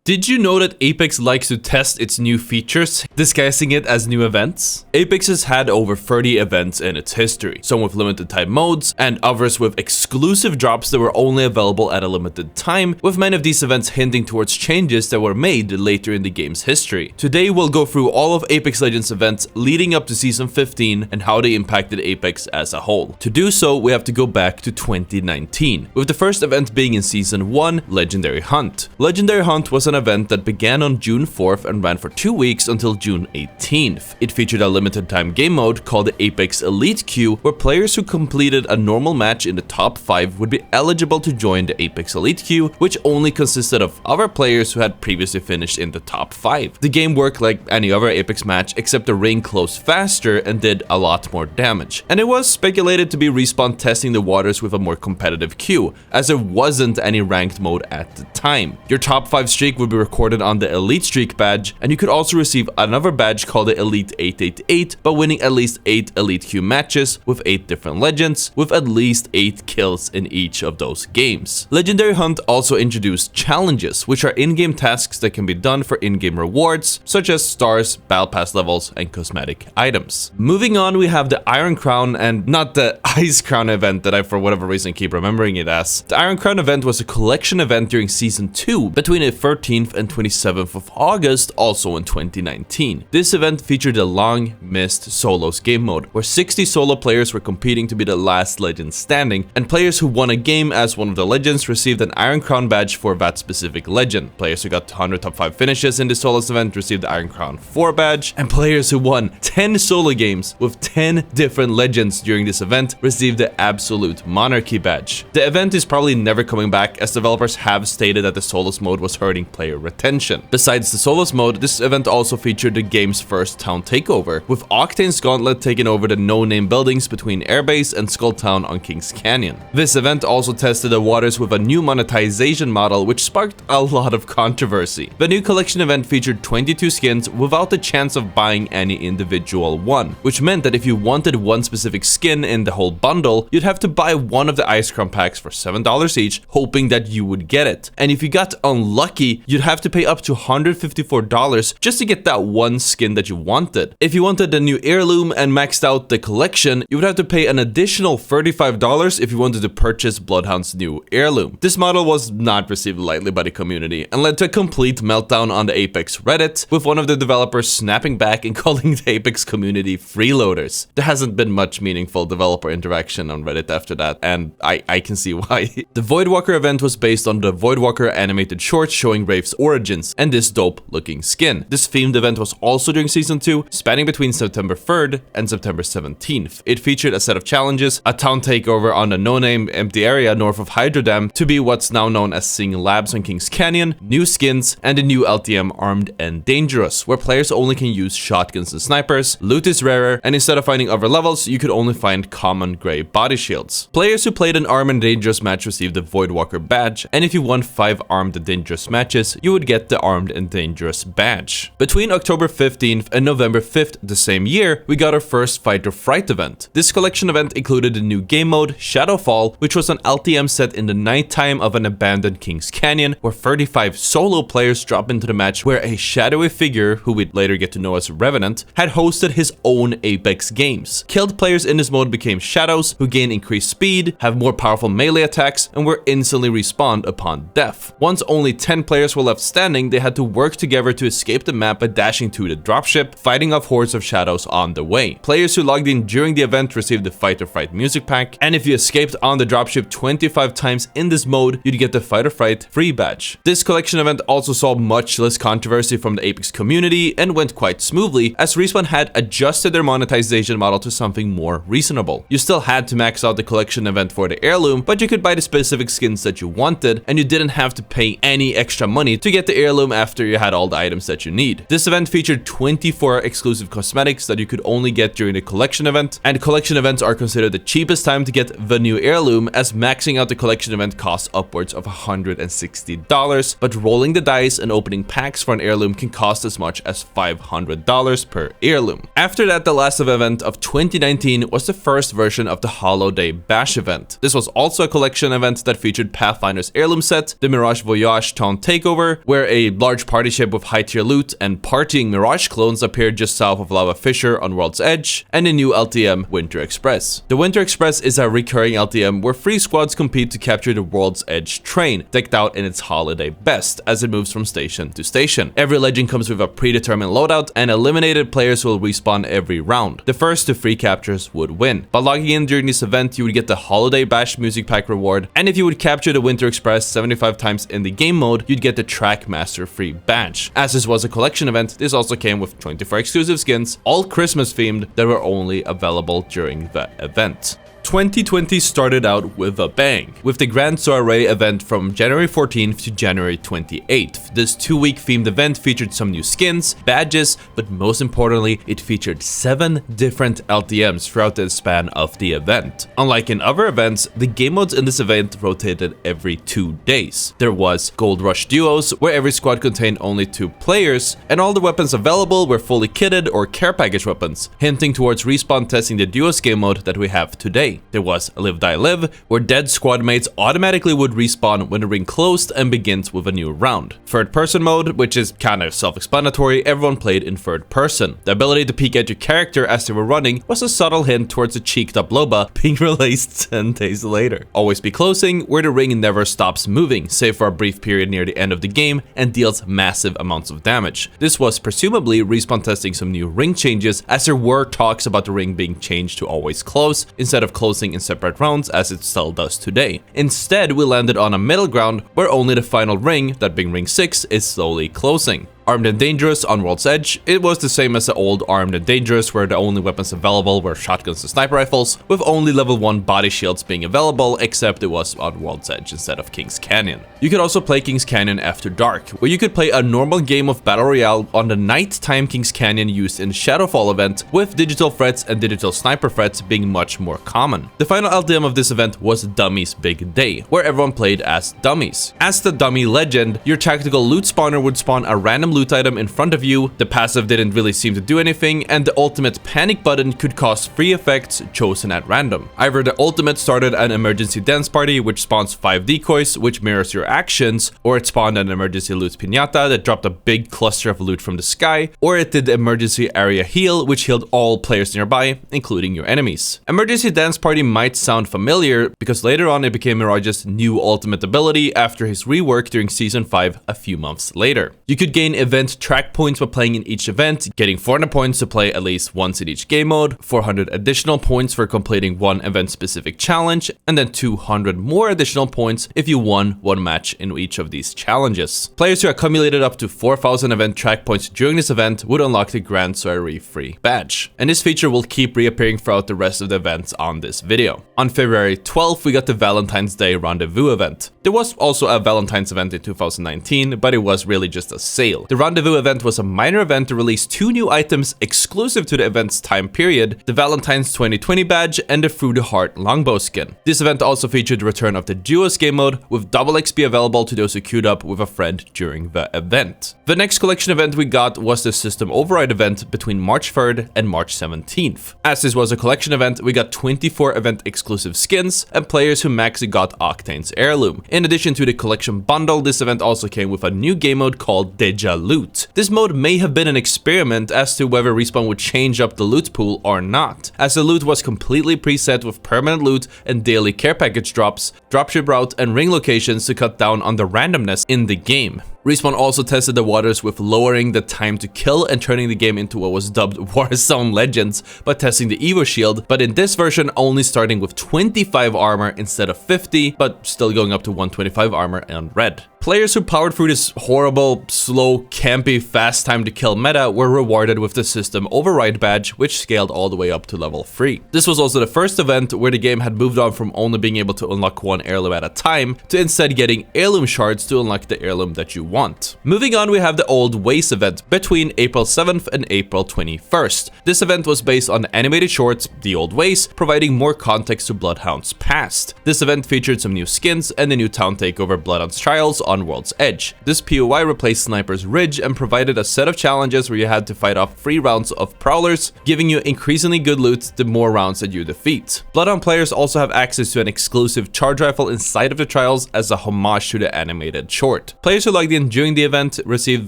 Did you know that Apex likes to test its new features, disguising it as new events? Apex has had over 30 events in its history, some with limited time modes, and others with exclusive drops that were only available at a limited time, with many of these events hinting towards changes that were made later in the game's history. Today we'll go through all of Apex Legends events leading up to Season 15 and how they impacted Apex as a whole. To do so, we have to go back to 2019, with the first event being in Season 1, Legendary Hunt. Legendary Hunt was an event that began on June 4th and ran for 2 weeks until June 18th. It featured a limited time game mode called the Apex Elite Queue, where players who completed a normal match in the top 5 would be eligible to join the Apex Elite Queue, which only consisted of other players who had previously finished in the top 5. The game worked like any other Apex match, except the ring closed faster and did a lot more damage. And it was speculated to be Respawn testing the waters with a more competitive queue, as there wasn't any ranked mode at the time. Your top 5 streak would be recorded on the Elite Streak badge, and you could also receive another badge called the Elite 888 by winning at least 8 Elite Queue matches with 8 different legends, with at least 8 kills in each of those games. Legendary Hunt also introduced challenges, which are in-game tasks that can be done for in-game rewards, such as stars, battle pass levels, and cosmetic items. Moving on, we have the Iron Crown, and not the Ice Crown event that I for whatever reason keep remembering it as. The Iron Crown event was a collection event during Season 2 between the 13th and 27th of August, also in 2019. This event featured a long-missed solos game mode, where 60 solo players were competing to be the last legend standing, and players who won a game as one of the legends received an Iron Crown badge for that specific legend. Players who got 100 top 5 finishes in the solos event received the Iron Crown 4 badge, and players who won 10 solo games with 10 different legends during this event received the Absolute Monarchy badge. The event is probably never coming back, as developers have stated that the solos mode was hurting player retention. Besides the solos mode, this event also featured the game's first town takeover, with Octane's Gauntlet taking over the no-name buildings between Airbase and Skull Town on Kings Canyon. This event also tested the waters with a new monetization model, which sparked a lot of controversy. The new collection event featured 22 skins without the chance of buying any individual one, which meant that if you wanted one specific skin in the whole bundle, you'd have to buy one of the Ice Crown packs for $7 each, hoping that you would get it. And if you got unlucky, you'd have to pay up to $154 just to get that one skin that you wanted. If you wanted the new heirloom and maxed out the collection, you would have to pay an additional $35 if you wanted to purchase Bloodhound's new heirloom. This model was not received lightly by the community and led to a complete meltdown on the Apex Reddit, with one of the developers snapping back and calling the Apex community freeloaders. There hasn't been much meaningful developer interaction on Reddit after that, and I can see why. The Voidwalker event was based on the Voidwalker animated short showing Wraith's origins and this dope looking skin. This themed event was also during Season 2, spanning between September 3rd and September 17th. It featured a set of challenges, a town takeover on a no-name empty area north of Hydro Dam to be what's now known as Sing Labs on Kings Canyon, new skins, and a new LTM Armed and Dangerous, where players only can use shotguns and snipers, loot is rarer, and instead of finding other levels, you could only find common gray body shields. Players who played an Armed and Dangerous match received the Voidwalker badge, and if you won 5 Armed and Dangerous matches, you would get the Armed and Dangerous badge. Between October 15th and November 5th the same year, we got our first Fight or Fright event. This collection event included a new game mode, Shadowfall, which was an LTM set in the nighttime of an abandoned Kings Canyon, where 35 solo players drop into the match, where a shadowy figure, who we'd later get to know as Revenant, had hosted his own Apex games. Killed players in this mode became shadows, who gain increased speed, have more powerful melee attacks, and were instantly respawned upon death. Once only 10 players were left standing, they had to work together to escape the map by dashing to the dropship, fighting off hordes of shadows on the way. Players who logged in during the event received the Fight or Fright music pack, and if you escaped on the dropship 25 times in this mode, you'd get the Fight or Fright free badge. This collection event also saw much less controversy from the Apex community and went quite smoothly, as Respawn had adjusted their monetization model to something more reasonable. You still had to max out the collection event for the heirloom, but you could buy the specific skins that you wanted, and you didn't have to pay any extra money to get the heirloom after you had all the items that you need. This event featured 24 exclusive cosmetics that you could only get during the collection event, and collection events are considered the cheapest time to get the new heirloom, as maxing out the collection event costs upwards of $160, but rolling the dice and opening packs for an heirloom can cost as much as $500 per heirloom. After that, the last event of 2019 was the first version of the Hollow Day Bash event. This was also a collection event that featured Pathfinder's heirloom set, the Mirage Voyage Town Takeover, crossover, where a large party ship with high tier loot and partying Mirage clones appeared just south of Lava Fissure on World's Edge, and a new LTM, Winter Express. The Winter Express is a recurring LTM where 3 squads compete to capture the World's Edge train, decked out in its holiday best as it moves from station to station. Every legend comes with a predetermined loadout, and eliminated players will respawn every round. The first to 3 captures would win. By logging in during this event, you would get the Holiday Bash music pack reward, and if you would capture the Winter Express 75 times in the game mode, you'd get the Trackmaster free badge. As this was a collection event, this also came with 24 exclusive skins, all Christmas themed, that were only available during the event. 2020 started out with a bang, with the Grand Soiree event from January 14th to January 28th. This 2-week themed event featured some new skins, badges, but most importantly, it featured 7 different LTMs throughout the span of the event. Unlike in other events, the game modes in this event rotated every 2 days. There was Gold Rush Duos, where every squad contained only 2 players, and all the weapons available were fully kitted or care package weapons, hinting towards respawn testing the Duos game mode that we have today. There was Live Die Live, where dead squad mates automatically would respawn when the ring closed and begins with a new round. Third person mode, which is kind of self-explanatory, everyone played in third person. The ability to peek at your character as they were running was a subtle hint towards a cheeked up Loba being released 10 days later. Always Be Closing, where the ring never stops moving, save for a brief period near the end of the game, and deals massive amounts of damage. This was presumably respawn testing some new ring changes, as there were talks about the ring being changed to always close instead of closing in separate rounds as it still does today. Instead, we landed on a middle ground where only the final ring, that being ring 6, is slowly closing. Armed and Dangerous on World's Edge, it was the same as the old Armed and Dangerous, where the only weapons available were shotguns and sniper rifles, with only level 1 body shields being available, except it was on World's Edge instead of King's Canyon. You could also play King's Canyon After Dark, where you could play a normal game of Battle Royale on the nighttime King's Canyon used in Shadowfall event, with digital threats and digital sniper threats being much more common. The final LTM of this event was Dummies Big Day, where everyone played as dummies. As the dummy legend, your tactical loot spawner would spawn a random loot item in front of you, the passive didn't really seem to do anything, and the ultimate panic button could cause 3 effects chosen at random. Either the ultimate started an emergency dance party which spawns 5 decoys which mirrors your actions, or it spawned an emergency loot piñata that dropped a big cluster of loot from the sky, or it did the emergency area heal which healed all players nearby, including your enemies. Emergency dance party might sound familiar because later on it became Mirage's new ultimate ability after his rework during season 5 a few months later. You could gain event track points by playing in each event, getting 400 points to play at least once in each game mode, 400 additional points for completing one event specific challenge, and then 200 more additional points if you won one match in each of these challenges. Players who accumulated up to 4,000 event track points during this event would unlock the Grand Soiree free badge, and this feature will keep reappearing throughout the rest of the events on this video. On February 12th, we got the Valentine's Day Rendezvous event. There was also a Valentine's event in 2019, but it was really just a sale. The Rendezvous event was a minor event to release 2 new items exclusive to the event's time period, the Valentine's 2020 badge and the Through the Heart longbow skin. This event also featured the return of the Duos game mode, with double XP available to those who queued up with a friend during the event. The next collection event we got was the System Override event between March 3rd and March 17th. As this was a collection event, we got 24 event exclusive skins and players who maxed got Octane's Heirloom. In addition to the collection bundle, this event also came with a new game mode called Deja Loot. This mode may have been an experiment as to whether Respawn would change up the loot pool or not, as the loot was completely preset with permanent loot and daily care package drops, dropship route and ring locations to cut down on the randomness in the game. Respawn also tested the waters with lowering the time to kill and turning the game into what was dubbed Warzone Legends by testing the Evo Shield, but in this version only starting with 25 armor instead of 50, but still going up to 125 armor on red. Players who powered through this horrible, slow, campy, fast time to kill meta were rewarded with the System Override badge, which scaled all the way up to level 3. This was also the first event where the game had moved on from only being able to unlock one heirloom at a time to instead getting heirloom shards to unlock the heirloom that you want. Moving on, we have the Old Ways event between April 7th and April 21st. This event was based on the animated shorts The Old Ways, providing more context to Bloodhound's past. This event featured some new skins and the new town takeover Bloodhound's Trials on World's Edge. This POI replaced Sniper's Ridge and provided a set of challenges where you had to fight off 3 rounds of prowlers, giving you increasingly good loot the more rounds that you defeat. Bloodhound players also have access to an exclusive charge rifle inside of the trials as a homage to the animated short. Players who logged in during the event received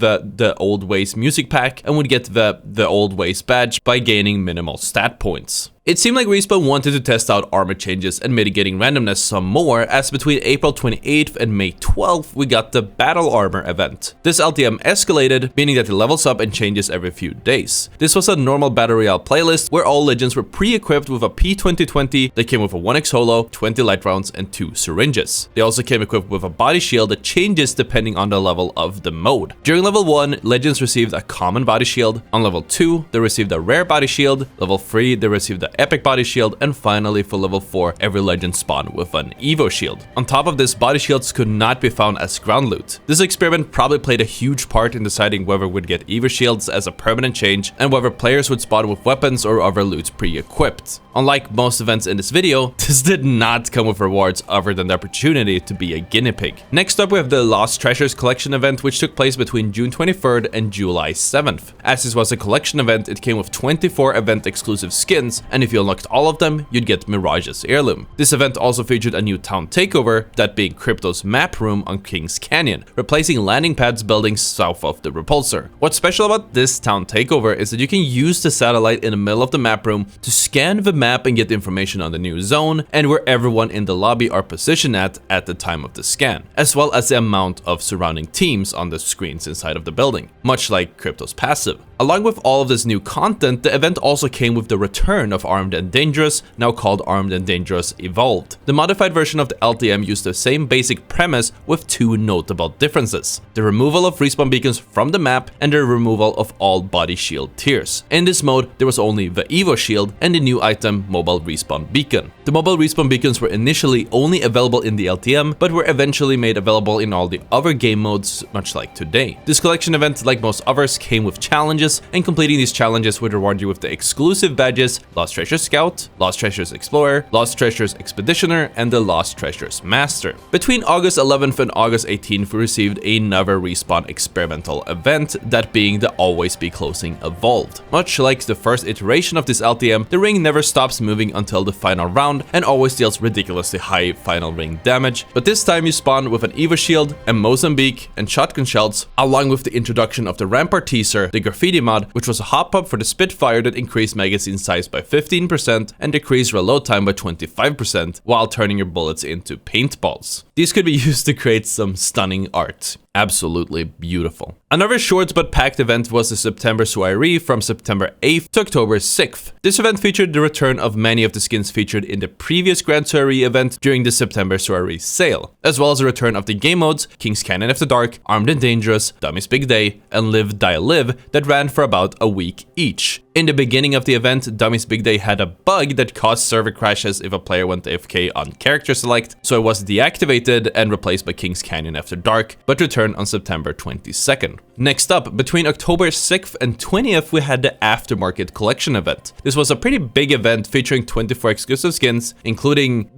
the Old Ways music pack and would get the Old Ways badge by gaining minimal stat points. It seemed like Respawn wanted to test out armor changes and mitigating randomness some more, as between April 28th and May 12th we got the Battle Armor event. This LTM escalated, meaning that it levels up and changes every few days. This was a normal Battle Royale playlist where all legends were pre-equipped with a P2020 that came with a 1x holo, 20 light rounds, and 2 syringes. They also came equipped with a body shield that changes depending on the level of the mode. During level 1, legends received a common body shield. On level 2, they received a rare body shield. Level 3, they received the epic body shield, and finally for level 4 every legend spawned with an Evo shield. On top of this, body shields could not be found as ground loot. This experiment probably played a huge part in deciding whether we'd get Evo shields as a permanent change and whether players would spawn with weapons or other loot pre-equipped. Unlike most events in this video, this did not come with rewards other than the opportunity to be a guinea pig. Next up we have the Lost Treasures collection event, which took place between June 23rd and July 7th. As this was a collection event, it came with 24 event exclusive skins, and if you unlocked all of them, you'd get Mirage's heirloom. This event also featured a new town takeover, that being Crypto's map room on Kings Canyon, replacing landing pads buildings south of the repulsor. What's special about this town takeover is that you can use the satellite in the middle of the map room to scan the map and get information on the new zone and where everyone in the lobby are positioned at the time of the scan, as well as the amount of surrounding teams on the screens inside of the building, much like Crypto's passive. Along with all of this new content, the event also came with the return of Armed and Dangerous, now called Armed and Dangerous Evolved. The modified version of the LTM used the same basic premise with 2 notable differences: the removal of respawn beacons from the map and the removal of all body shield tiers. In this mode, there was only the Evo shield and the new item Mobile Respawn Beacon. The mobile respawn beacons were initially only available in the LTM, but were eventually made available in all the other game modes, much like today. This collection event, like most others, came with challenges, and completing these challenges would reward you with the exclusive badges Lost Treasures Scout, Lost Treasures Explorer, Lost Treasures Expeditioner, and the Lost Treasures Master. Between August 11th and August 18th, we received another Respawn experimental event, that being the Always Be Closing Evolved. Much like the first iteration of this LTM, the ring never stops moving until the final round and always deals ridiculously high final ring damage, but this time you spawn with an Evo shield, a Mozambique, and shotgun shells, along with the introduction of the Rampart teaser, the Graffiti mod, which was a hop-up for the Spitfire that increased magazine size by 15% and decreased reload time by 25% while turning your bullets into paintballs. These could be used to create some stunning art. Absolutely beautiful. Another short but packed event was the September soiree from September 8th to October 6th. This event featured the return of many of the skins featured in the previous Grand Soiree event during the September soiree sale, as well as the return of the game modes Kings Canyon After Dark, Armed and Dangerous, Dummy's Big Day, and Live Die Live that ran for about a week each. In the beginning of the event, Dummy's Big Day had a bug that caused server crashes if a player went AFK on character select, so it was deactivated and replaced by Kings Canyon After Dark, but returned on September 22nd. Next up, between October 6th and 20th, we had the Aftermarket collection event. This was a pretty big event featuring 24 exclusive skins, including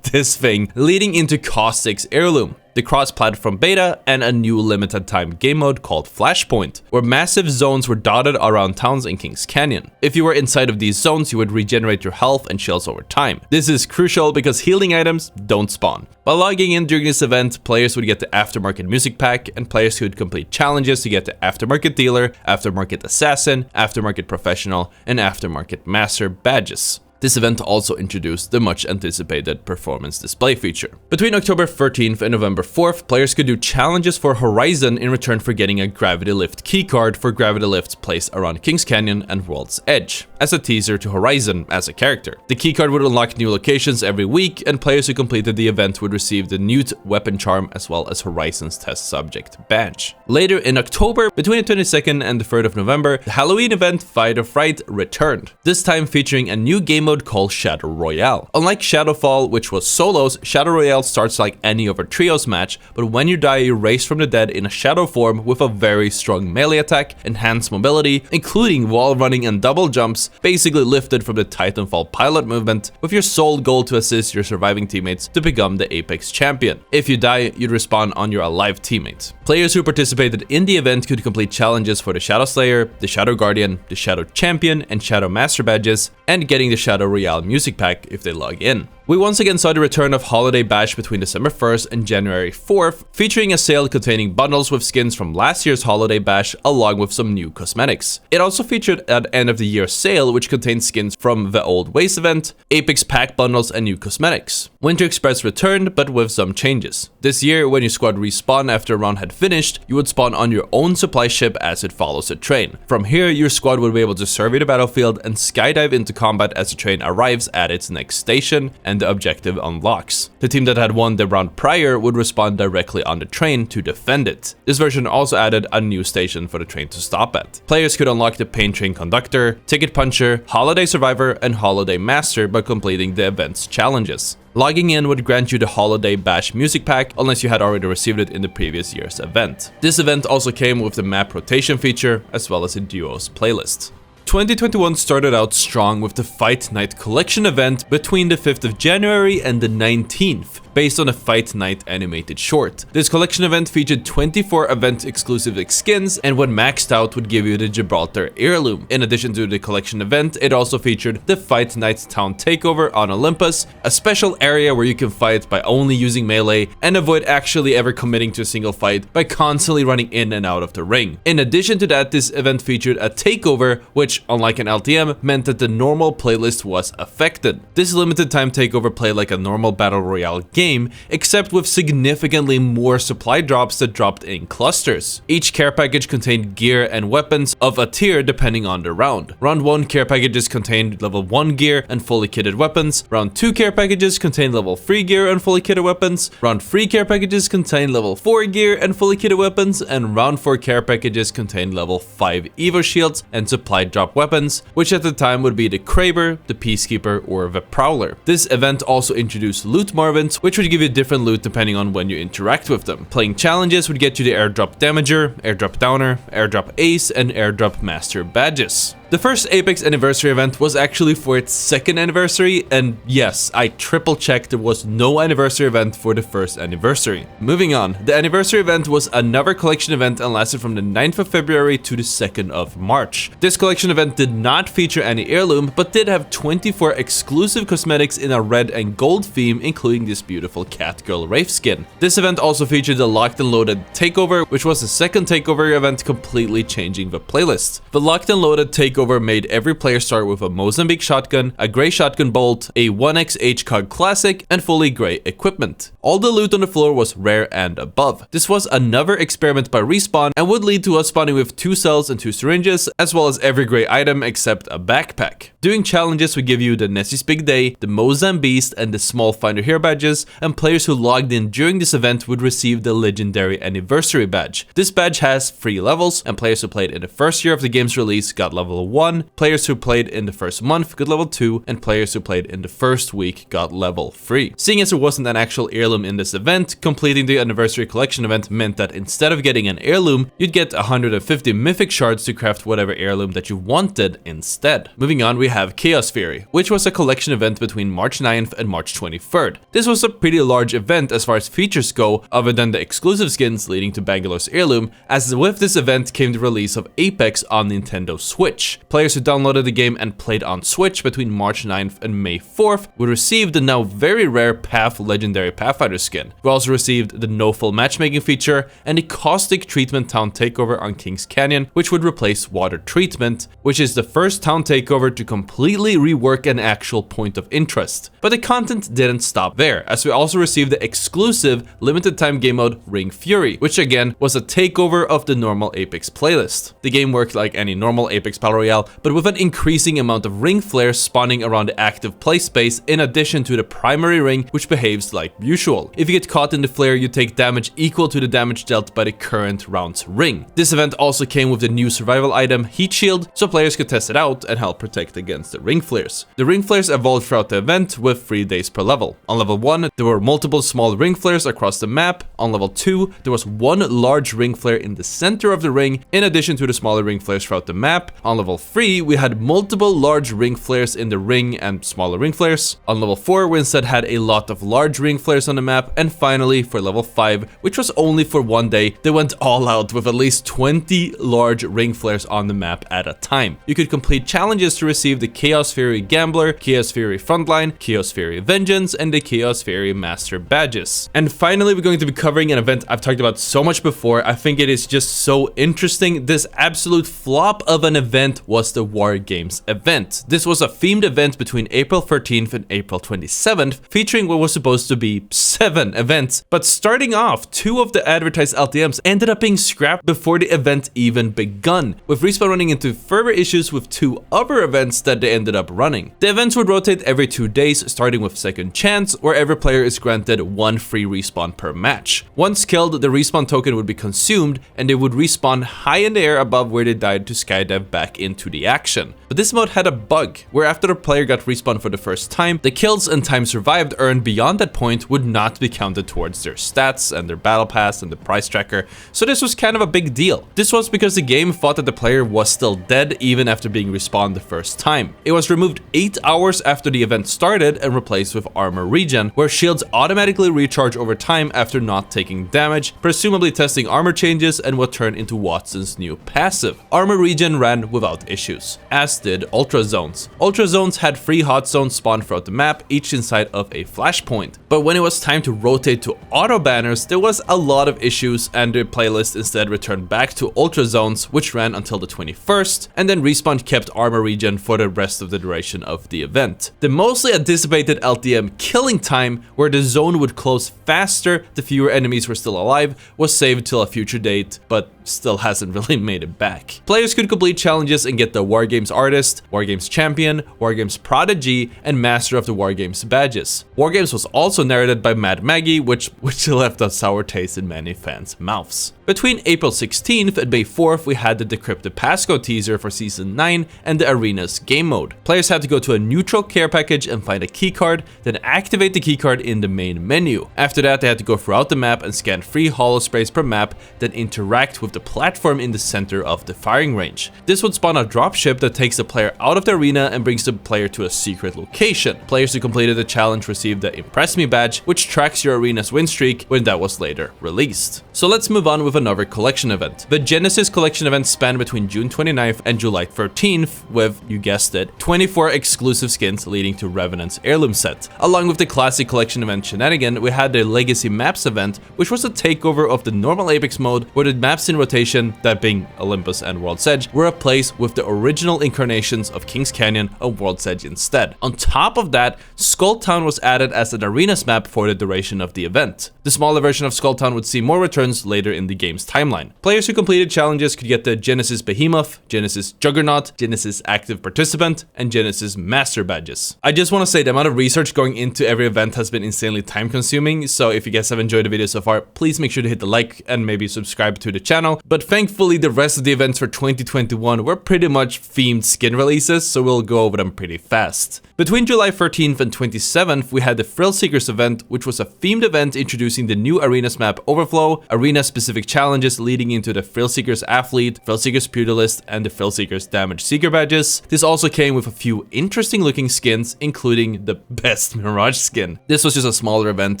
this thing, leading into Caustic's heirloom, the cross-platform beta, and a new limited time game mode called Flashpoint, where massive zones were dotted around towns in Kings Canyon. If you were inside of these zones, you would regenerate your health and shields over time. This is crucial because healing items don't spawn. By logging in during this event, players would get the Aftermarket music pack, and players who would complete challenges to get the Aftermarket Dealer, Aftermarket Assassin, Aftermarket Professional, and Aftermarket Master badges. This event also introduced the much anticipated performance display feature. Between October 13th and November 4th, players could do challenges for Horizon in return for getting a gravity lift keycard for gravity lifts placed around Kings Canyon and World's Edge, as a teaser to Horizon as a character. The keycard would unlock new locations every week, and players who completed the event would receive the Newt weapon charm as well as Horizon's test subject badge. Later in October, between the 22nd and the 3rd of November, the Halloween event Fight or Fright returned, this time featuring a new game mode called Shadow Royale. Unlike Shadowfall, which was solos, Shadow Royale starts like any other trios match, but when you die, you raise from the dead in a shadow form with a very strong melee attack, enhanced mobility, including wall running and double jumps, basically lifted from the Titanfall pilot movement, with your sole goal to assist your surviving teammates to become the Apex champion. If you die, you'd respawn on your alive teammate. Players who participated in the event could complete challenges for the Shadow Slayer, the Shadow Guardian, the Shadow Champion, and Shadow Master badges, and getting the Shadow Royale music pack if they log in. We once again saw the return of Holiday Bash between December 1st and January 4th, featuring a sale containing bundles with skins from last year's Holiday Bash along with some new cosmetics. It also featured an end of the year sale which contained skins from the Old Ways event, Apex pack bundles and new cosmetics. Winter Express returned but with some changes. This year, when your squad respawned after a round had finished, you would spawn on your own supply ship as it follows a train. From here, your squad would be able to survey the battlefield and skydive into combat as the train arrives at its next station and the objective unlocks. The team that had won the round prior would respawn directly on the train to defend it. This version also added a new station for the train to stop at. Players could unlock the Pain Train Conductor, Ticket Puncher, Holiday Survivor, and Holiday Master by completing the event's challenges. Logging in would grant you the Holiday Bash music pack unless you had already received it in the previous year's event. This event also came with the map rotation feature as well as a duos playlist. 2021 started out strong with the Fight Night Collection event between the 5th of January and the 19th, based on a Fight Night animated short. This collection event featured 24 event exclusive skins, and when maxed out would give you the Gibraltar heirloom. In addition to the collection event, it also featured the Fight Night Town Takeover on Olympus, a special area where you can fight by only using melee and avoid actually ever committing to a single fight by constantly running in and out of the ring. In addition to that, this event featured a takeover, which unlike an LTM, meant that the normal playlist was affected. This limited time takeover played like a normal battle royale game, except with significantly more supply drops that dropped in clusters. Each care package contained gear and weapons of a tier depending on the round. Round 1 care packages contained level 1 gear and fully kitted weapons. Round 2 care packages contained level 3 gear and fully kitted weapons. Round 3 care packages contained level 4 gear and fully kitted weapons. And round 4 care packages contained level 5 Evo shields and supply drop weapons, which at the time would be the Kraber, the Peacekeeper, or the Prowler. This event also introduced loot marvins, which would give you different loot depending on when you interact with them. Playing challenges would get you the Airdrop Damager, Airdrop Downer, Airdrop Ace, and Airdrop Master badges. The first Apex anniversary event was actually for its second anniversary, and yes, I triple checked there was no anniversary event for the first anniversary. Moving on, the anniversary event was another collection event and lasted from the 9th of February to the 2nd of March. This collection event did not feature any heirloom, but did have 24 exclusive cosmetics in a red and gold theme, including this beautiful Catgirl Wraith skin. This event also featured the Locked and Loaded Takeover, which was the second takeover event, completely changing the playlist. The Locked and Loaded Takeover made every player start with a Mozambique shotgun, a grey shotgun bolt, a 1x HCOG classic, and fully grey equipment. All the loot on the floor was rare and above. This was another experiment by Respawn and would lead to us spawning with 2 cells and 2 syringes, as well as every grey item except a backpack. Doing challenges would give you the Nessie's Big Day, the Mozam Beast, and the Small Finder Here badges, and players who logged in during this event would receive the legendary Anniversary badge. This badge has 3 levels, and players who played in the first year of the game's release got level 1, players who played in the first month got level 2, and players who played in the first week got level 3. Seeing as there wasn't an actual heirloom in this event, completing the Anniversary Collection event meant that instead of getting an heirloom, you'd get 150 mythic shards to craft whatever heirloom that you wanted instead. Moving on, we have Chaos Fury, which was a collection event between March 9th and March 23rd. This was a pretty large event as far as features go, other than the exclusive skins leading to Bangalore's heirloom, as with this event came the release of Apex on Nintendo Switch. Players who downloaded the game and played on Switch between March 9th and May 4th would receive the now very rare Path Legendary Pathfinder skin. We also received the No Full Matchmaking feature and the Caustic Treatment Town Takeover on Kings Canyon, which would replace Water Treatment, which is the first town takeover to completely rework an actual point of interest. But the content didn't stop there, as we also received the exclusive limited time game mode Ring Fury, which again was a takeover of the normal Apex playlist. The game worked like any normal Apex Battle Royale, but with an increasing amount of ring flares spawning around the active play space in addition to the primary ring, which behaves like usual. If you get caught in the flare, you take damage equal to the damage dealt by the current round's ring. This event also came with the new survival item Heat Shield, so players could test it out and help protect against the ring flares. The ring flares evolved throughout the event with 3 days per level. On level 1, there were multiple small ring flares across the map. On level 2, there was 1 large ring flare in the center of the ring, in addition to the smaller ring flares throughout the map. On level 3, we had multiple large ring flares in the ring and smaller ring flares. On level 4, we instead had a lot of large ring flares on the map. And finally, for level 5, which was only for 1 day, they went all out with at least 20 large ring flares on the map at a time. You could complete challenges to receive receive the Chaos Fury Gambler, Chaos Fury Frontline, Chaos Fury Vengeance, and the Chaos Fury Master badges. And finally, we're going to be covering an event I've talked about so much before. I think it is just so interesting. This absolute flop of an event was the War Games event. This was a themed event between April 13th and April 27th, featuring what was supposed to be 7 events. But starting off, 2 of the advertised LTMs ended up being scrapped before the event even begun, with Respawn running into further issues with 2 other events that they ended up running. The events would rotate every 2 days, starting with Second Chance, where every player is granted 1 free respawn per match. Once killed, the respawn token would be consumed, and they would respawn high in the air above where they died to skydive back into the action. But this mode had a bug, where after the player got respawned for the first time, the kills and time survived earned beyond that point would not be counted towards their stats and their battle pass and the price tracker, so this was kind of a big deal. This was because the game thought that the player was still dead even after being respawned the first time. It was removed 8 hours after the event started and replaced with armor regen, where shields automatically recharge over time after not taking damage, presumably testing armor changes and what turned into Watson's new passive. Armor regen ran without issues, as did Ultra Zones. Ultra Zones had 3 hot zones spawned throughout the map, each inside of a flashpoint. But when it was time to rotate to auto banners, there was a lot of issues, and the playlist instead returned back to Ultra Zones, which ran until the 21st, and then Respawn kept armor regen for the rest of the duration of the event. The mostly anticipated LTM Killing Time, where the zone would close faster the fewer enemies were still alive, was saved till a future date, but still hasn't really made it back. Players could complete challenges and get the War Games Artist, War Games Champion, War Games Prodigy, and Master of the War Games badges. War Games was also narrated by Mad Maggie, which left a sour taste in many fans' mouths. Between April 16th and May 4th, we had the Decrypted Passcode teaser for Season 9 and the Arena's game mode. Players had to go to a neutral care package and find a keycard, then activate the keycard in the main menu. After that, they had to go throughout the map and scan 3 holo sprays per map, then interact with the platform in the center of the firing range. This would spawn a dropship that takes the player out of the arena and brings the player to a secret location. Players who completed the challenge received the Impress Me badge, which tracks your arena's win streak when that was later released. So let's move on with another collection event. The Genesis collection event spanned between June 29th and July 13th with, you guessed it, 24 exclusive skins leading to Revenant's heirloom set. Along with the classic collection event shenanigan, we had the Legacy Maps event, which was a takeover of the normal Apex mode, where the maps in rotation, that being Olympus and World's Edge, were replaced with the original incarnations of King's Canyon and World's Edge instead. On top of that, Skull Town was added as an arenas map for the duration of the event. The smaller version of Skull Town would see more returns later in the game's timeline. Players who completed challenges could get the Genesis Behemoth, Genesis Juggernaut, Genesis Active Participant, and Genesis Master badges. I just want to say the amount of research going into every event has been insanely time consuming, so if you guys have enjoyed the video so far, please make sure to hit the like and maybe subscribe to the channel. But thankfully, the rest of the events for 2021 were pretty much themed skin releases, so we'll go over them pretty fast. Between July 13th and 27th, we had the Thrill Seekers event, which was a themed event introducing the new Arenas map Overflow, arena-specific challenges leading into the Thrill Seekers Athlete, Thrill Seekers Pugilist, and the Thrill Seekers Damage Seeker badges. This also came with a few interesting looking skins, including the best Mirage skin. This was just a smaller event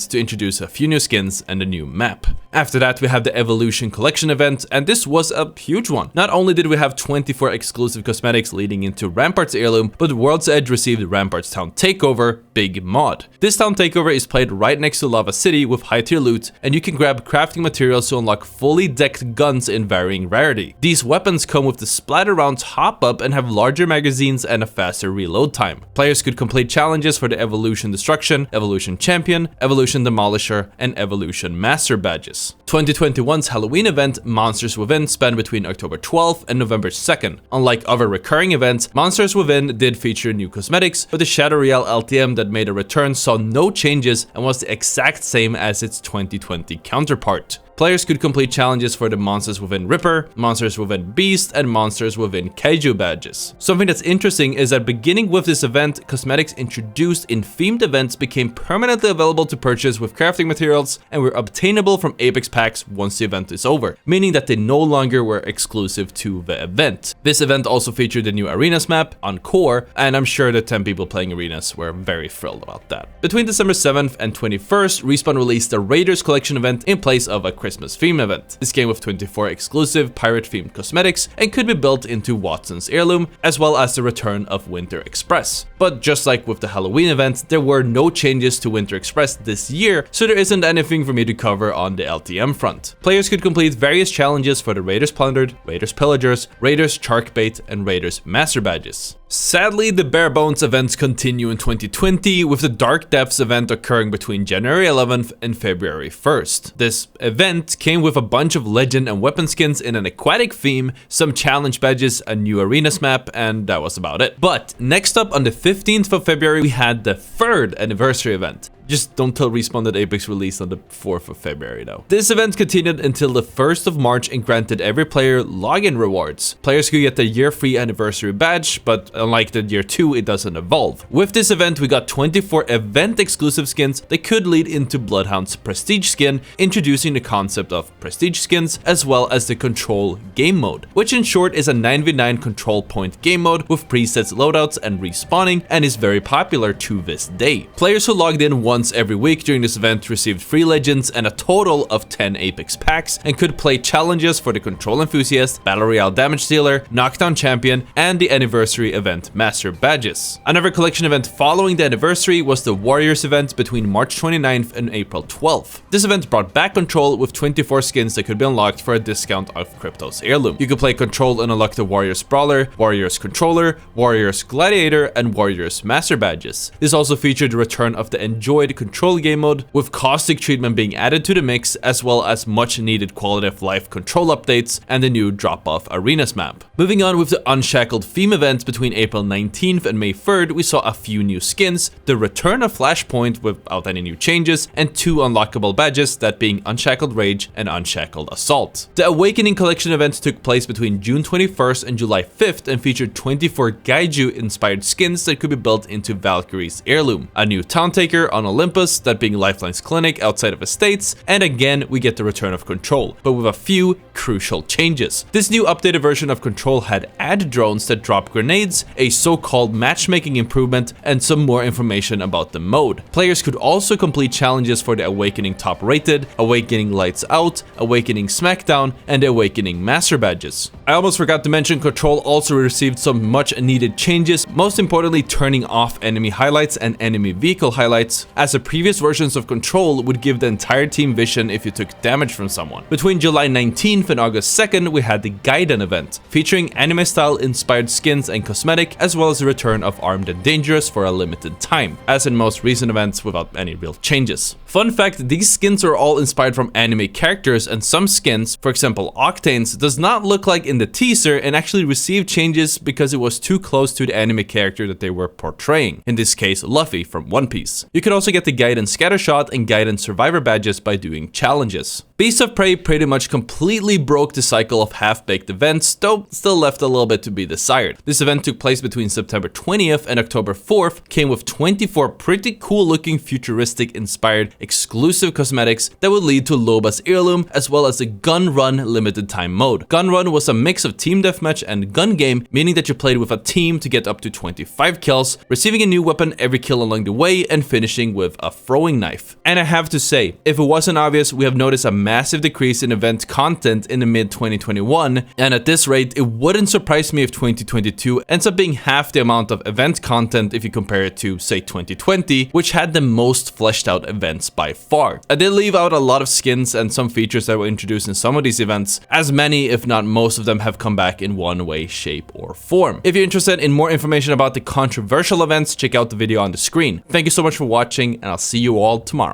to introduce a few new skins and a new map. After that, we have the Evolution Collection event, and this was a huge one. Not only did we have 24 exclusive cosmetics leading into Rampart's heirloom, but World's Edge received Rampart's Town Takeover Big Mod. This town takeover is played right next to Lava City with high tier loot, and you can grab crafting materials to unlock fully decked guns in varying rarity. These weapons come with the splatter rounds hop up and have larger magazines and a faster reload time. Players could complete challenges for the Evolution Destruction, Evolution Champion, Evolution Demolisher, and Evolution Master badges. 2021's Halloween event, Monsters Within, spanned between October 12th and November 2nd. Unlike other recurring events, Monsters Within did feature new cosmetics, but the Shadow Real LTM that made a return saw no changes and was the exact same as its 2020 counterpart. Players could complete challenges for the Monsters Within Ripper, Monsters Within Beast, and Monsters Within Kaiju badges. Something that's interesting is that beginning with this event, cosmetics introduced in themed events became permanently available to purchase with crafting materials and were obtainable from Apex packs packs once the event is over, meaning that they no longer were exclusive to the event. This event also featured the new Arenas map on Core, and I'm sure the 10 people playing Arenas were very thrilled about that. Between December 7th and 21st, Respawn released the Raiders Collection event in place of a Christmas theme event. This came with 24 exclusive pirate-themed cosmetics and could be built into Watson's heirloom, as well as the return of Winter Express. But just like with the Halloween event, there were no changes to Winter Express this year, so there isn't anything for me to cover on the LTM front. Players could complete various challenges for the Raiders Plundered, Raiders Pillagers, Raiders Sharkbait, and Raiders Master badges. Sadly, the bare bones events continue in 2020, with the Dark Depths event occurring between January 11th and February 1st. This event came with a bunch of legend and weapon skins in an aquatic theme, some challenge badges, a new Arenas map, and that was about it. But next up on the 15th of February, we had the 3rd anniversary event. Just don't tell Respawn that Apex released on the 4th of February though. This event continued until the 1st of March and granted every player login rewards. Players could get the year 3 anniversary badge, but unlike the year 2, it doesn't evolve. With this event, we got 24 event exclusive skins that could lead into Bloodhound's prestige skin, introducing the concept of prestige skins, as well as the control game mode, which in short is a 9v9 control point game mode with presets, loadouts, and respawning, and is very popular to this day. Players who logged in once every week during this event received 3 legends and a total of 10 Apex packs, and could play challenges for the Control Enthusiast, Battle Royale Damage Dealer, Knockdown Champion, and the Anniversary Event Master badges. Another collection event following the anniversary was the Warriors event between March 29th and April 12th. This event brought back Control with 24 skins that could be unlocked for a discount of Crypto's heirloom. You could play Control and unlock the Warriors Brawler, Warriors Controller, Warriors Gladiator, and Warriors Master badges. This also featured the return of the Enjoy control game mode, with caustic treatment being added to the mix, as well as much needed quality of life control updates and the new drop-off Arenas map. Moving on with the Unshackled theme event between April 19th and May 3rd, we saw a few new skins, the return of Flashpoint without any new changes, and 2 unlockable badges, that being Unshackled Rage and Unshackled Assault. The Awakening collection event took place between June 21st and July 5th and featured 24 Gaiju inspired skins that could be built into Valkyrie's heirloom, a new Town Taker on Olympus, that being Lifeline's clinic outside of Estates, and again we get the return of Control, but with a few crucial changes. This new updated version of Control had ad drones that drop grenades, a so-called matchmaking improvement, and some more information about the mode. Players could also complete challenges for the Awakening Top Rated, Awakening Lights Out, Awakening Smackdown, and the Awakening Master badges. I almost forgot to mention Control also received some much needed changes, most importantly turning off enemy highlights and enemy vehicle highlights, as the previous versions of Control would give the entire team vision if you took damage from someone. Between July 19th and August 2nd, we had the Gaiden event, featuring anime-style inspired skins and cosmetic, as well as the return of Armed and Dangerous for a limited time, as in most recent events without any real changes. Fun fact, these skins are all inspired from anime characters, and some skins, for example Octane's, does not look like in the teaser and actually received changes because it was too close to the anime character that they were portraying, in this case Luffy from One Piece. You could also get the Gaiden Scattershot and Gaiden Survivor badges by doing challenges. Beasts of Prey pretty much completely broke the cycle of half-baked events, though still left a little bit to be desired. This event took place between September 20th and October 4th, came with 24 pretty cool looking futuristic inspired exclusive cosmetics that would lead to Loba's heirloom, as well as the Gun Run limited time mode. Gun Run was a mix of team deathmatch and gun game, meaning that you played with a team to get up to 25 kills, receiving a new weapon every kill along the way, and finishing with a throwing knife. And I have to say, if it wasn't obvious, we have noticed a massive decrease in event content in the mid-2021, and at this rate, it wouldn't surprise me if 2022 ends up being half the amount of event content if you compare it to, say, 2020, which had the most fleshed out events by far. I did leave out a lot of skins and some features that were introduced in some of these events, as many, if not most of them, have come back in one way, shape, or form. If you're interested in more information about the controversial events, check out the video on the screen. Thank you so much for watching, and I'll see you all tomorrow.